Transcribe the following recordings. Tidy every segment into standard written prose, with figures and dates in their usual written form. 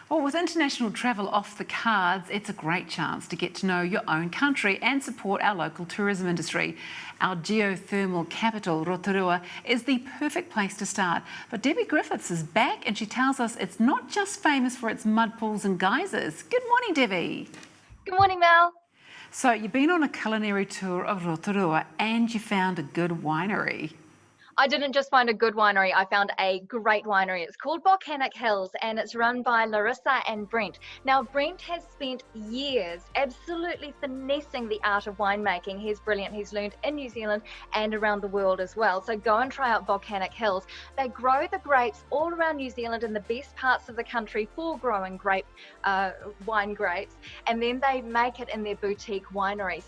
Well, with international travel off the cards, it's a great chance to get to know your own country and support our local tourism industry. Our geothermal capital, Rotorua, is the perfect place to start. But Debbie Griffiths is back and she tells us it's not just famous for its mud pools and geysers. Good morning, Debbie. Good morning, Mel. So you've been on a culinary tour of Rotorua and you found a good winery. I didn't just find a good winery, I found a great winery. It's called Volcanic Hills and it's run by Larissa and Brent. Now, Brent has spent years absolutely finessing the art of winemaking. He's brilliant. He's learned in New Zealand and around the world as well. So go and try out Volcanic Hills. They grow the grapes all around New Zealand in the best parts of the country for growing wine grapes. And then they make it in their boutique winery.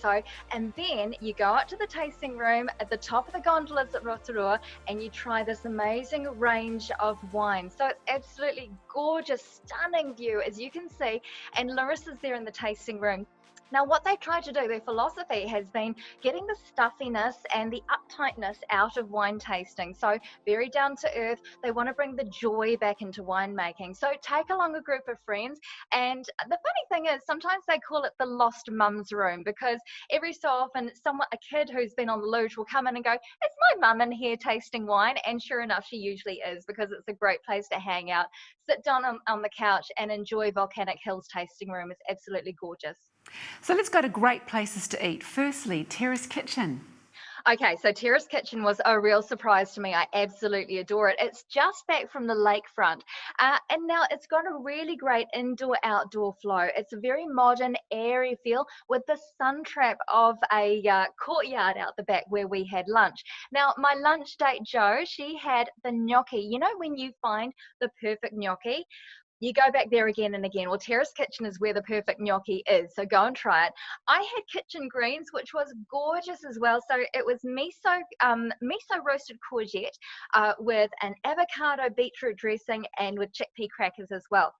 And then you go out to the tasting room at the top of the gondolas at Rotorua and you try this amazing range of wines. So it's absolutely gorgeous, stunning view, as you can see, and Larissa's there in the tasting room. Now, what they try to do, their philosophy has been getting the stuffiness and the uptightness out of wine tasting. So very down to earth, they want to bring the joy back into winemaking. So take along a group of friends. And the funny thing is, sometimes they call it the lost mum's room, because every so often a kid who's been on the luge will come in and go, "Is my mum in here tasting wine?" And sure enough, she usually is, because it's a great place to hang out, sit down on the couch and enjoy Volcanic Hills tasting room. It's absolutely gorgeous. So let's go to great places to eat. Firstly, Terrace Kitchen. Okay, so Terrace Kitchen was a real surprise to me. I absolutely adore it. It's just back from the lakefront, and now it's got a really great indoor-outdoor flow. It's a very modern, airy feel with the sun trap of a courtyard out the back where we had lunch. Now, my lunch date, Jo, she had the gnocchi. You know when you find the perfect gnocchi? You go back there again and again. Well, Terrace Kitchen is where the perfect gnocchi is, so go and try it. I had kitchen greens, which was gorgeous as well. So it was miso roasted courgette with an avocado beetroot dressing and with chickpea crackers as well.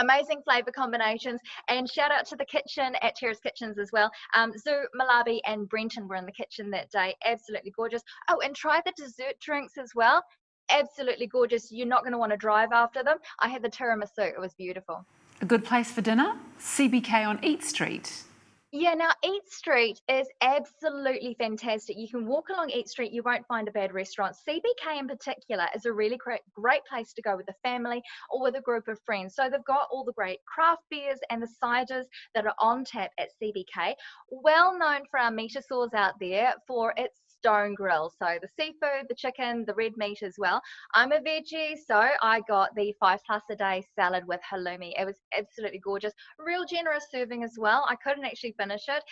Amazing flavour combinations, and shout out to the kitchen at Terrace Kitchens as well. Zoo, Malabi and Brenton were in the kitchen that day. Absolutely gorgeous. Oh, and try the dessert drinks as well. Absolutely gorgeous. You're not going to want to drive after them. I had the tiramisu. It was beautiful. A good place for dinner? CBK on Eat Street. Yeah, now Eat Street is absolutely fantastic. You can walk along Eat Street, you won't find a bad restaurant. CBK in particular is a really great place to go with the family or with a group of friends. So they've got all the great craft beers and the ciders that are on tap at CBK. Well known for our meatasaurs out there for its stone grill. So the seafood, the chicken, the red meat as well. I'm a veggie, so I got the 5+ a day salad with halloumi. It was absolutely gorgeous. Real generous serving as well. I couldn't actually finish it.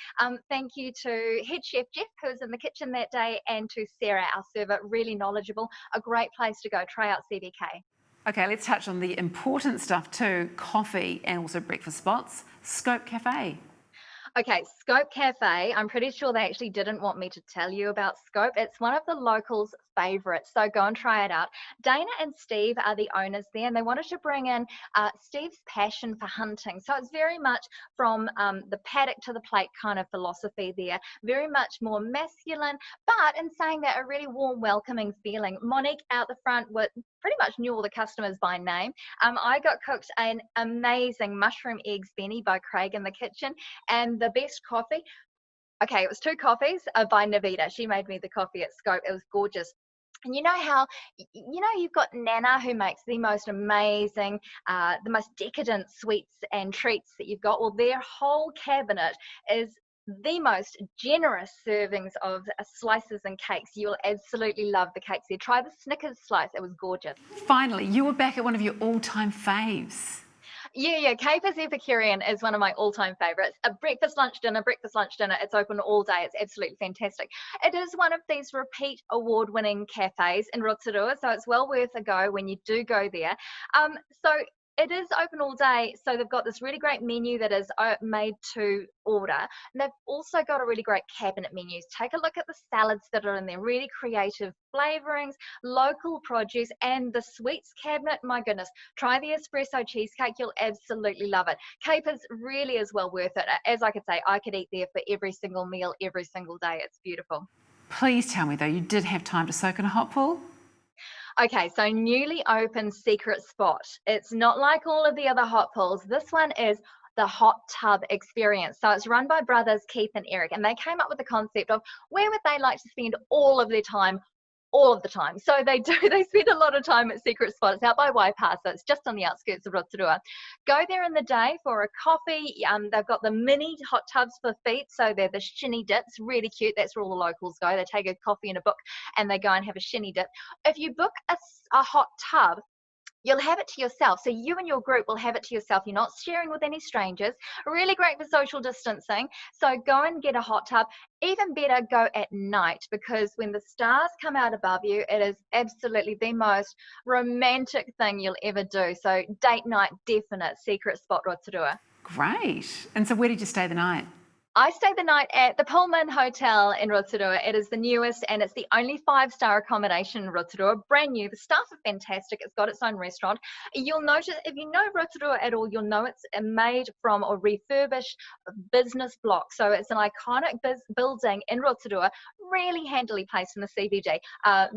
Thank you to head chef Jeff, who was in the kitchen that day, and to Sarah, our server, really knowledgeable. A great place to go. Try out CBK. Okay, let's touch on the important stuff too, coffee and also breakfast spots. Scope Cafe. Okay, Scope Cafe, I'm pretty sure they actually didn't want me to tell you about Scope. It's one of the locals' favourites, so go and try it out. Dana and Steve are the owners there, and they wanted to bring in Steve's passion for hunting. So it's very much from the paddock to the plate kind of philosophy there, very much more masculine, but in saying that, a really warm, welcoming feeling. Monique out the front pretty much knew all the customers by name. I got cooked an amazing mushroom eggs Benny by Craig in the kitchen, and the best coffee. Okay, it was 2 coffees by Navita. She made me the coffee at Scope. It was gorgeous. And you know how, you've got Nana, who makes the most amazing, the most decadent sweets and treats that you've got. Well, their whole cabinet is the most generous servings of slices and cakes. You'll absolutely love the cakes there. Try the Snickers slice. It was gorgeous. Finally, you were back at one of your all-time faves. Yeah. Capers Epicurean is one of my all-time favourites. A breakfast, lunch, dinner. It's open all day. It's absolutely fantastic. It is one of these repeat award-winning cafes in Rotorua, so it's well worth a go when you do go there. So it is open all day, so they've got this really great menu that is made to order. And they've also got a really great cabinet menus. Take a look at the salads that are in there, really creative flavourings, local produce, and the sweets cabinet. My goodness, try the espresso cheesecake. You'll absolutely love it. Capers really is well worth it. As I could say, I could eat there for every single meal, every single day. It's beautiful. Please tell me though, you did have time to soak in a hot pool? Okay, so newly opened secret spot. It's not like all of the other hot pools. This one is the hot tub experience. So it's run by brothers Keith and Eric, and they came up with the concept of where would they like to spend all of their time all of the time. So they spend a lot of time at secret spots out by Waipa, so it's just on the outskirts of Rotorua. Go there in the day for a coffee. They've got the mini hot tubs for feet, so they're the shinny dips, really cute. That's where all the locals go. They take a coffee and a book and they go and have a shinny dip. If you book a hot tub, you'll have it to yourself. So you and your group will have it to yourself. You're not sharing with any strangers. Really great for social distancing. So go and get a hot tub. Even better, go at night, because when the stars come out above you, it is absolutely the most romantic thing you'll ever do. So date night, definite secret spot Rotorua. Great. And so where did you stay the night? I stayed the night at the Pullman Hotel in Rotorua. It is the newest and it's the only 5-star accommodation in Rotorua. Brand new. The staff are fantastic. It's got its own restaurant. You'll notice, if you know Rotorua at all, you'll know it's made from a refurbished business block. So it's an iconic building in Rotorua, really handily placed in the CBD.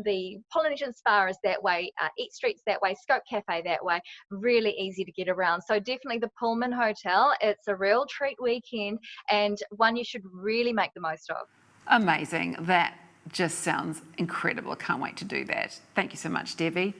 The Polynesian Spa is that way, Eat Street's that way, Scope Cafe that way. Really easy to get around. So definitely the Pullman Hotel. It's a real treat weekend, and one you should really make the most of. Amazing. That just sounds incredible. I can't wait to do that. Thank you so much, Debbie.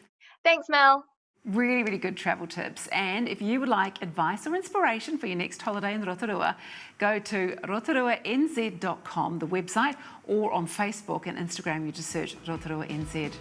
Thanks, Mel. Really, really good travel tips. And if you would like advice or inspiration for your next holiday in Rotorua, go to rotoruanz.com, the website, or on Facebook and Instagram, you just search Rotorua NZ.